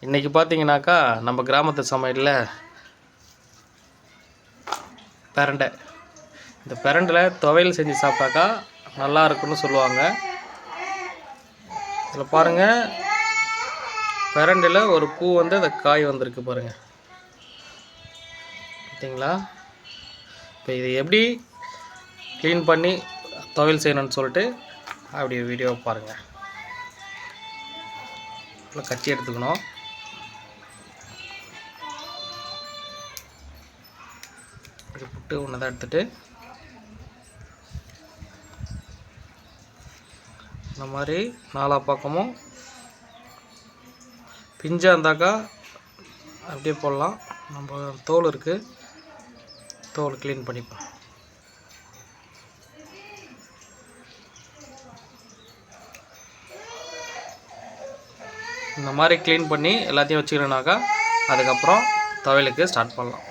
இன்றைக்கி பார்த்தீங்கன்னாக்கா நம்ம கிராமத்து சமையலில் பிரண்டை. இந்த பிரண்டில் துவையல் செஞ்சு சாப்பிட்டாக்கா நல்லா இருக்குன்னு சொல்லுவாங்க. இதில் பாருங்கள், பிரண்டில் ஒரு பூ வந்து அந்த காய் வந்திருக்கு பாருங்கள், பார்த்தீங்களா? இப்போ இது எப்படி க்ளீன் பண்ணி துவையல் செய்யணும்னு சொல்லிட்டு அப்படி வீடியோவை பாருங்கள். கத்தி எடுத்துக்கணும். இது புட்டு ஒன்று தான் எடுத்துகிட்டு இந்த மாதிரி நாலா பக்கமும் பிஞ்சாக இருந்தாக்கா அப்படியே போடலாம். நம்ம தோல் இருக்குது, தோல் க்ளீன் பண்ணிப்போம். இந்த மாதிரி க்ளீன் பண்ணி எல்லாத்தையும் வச்சுக்கிறோன்னாக்கா அதுக்கப்புறம் துவையலுக்கு ஸ்டார்ட் பண்ணலாம்.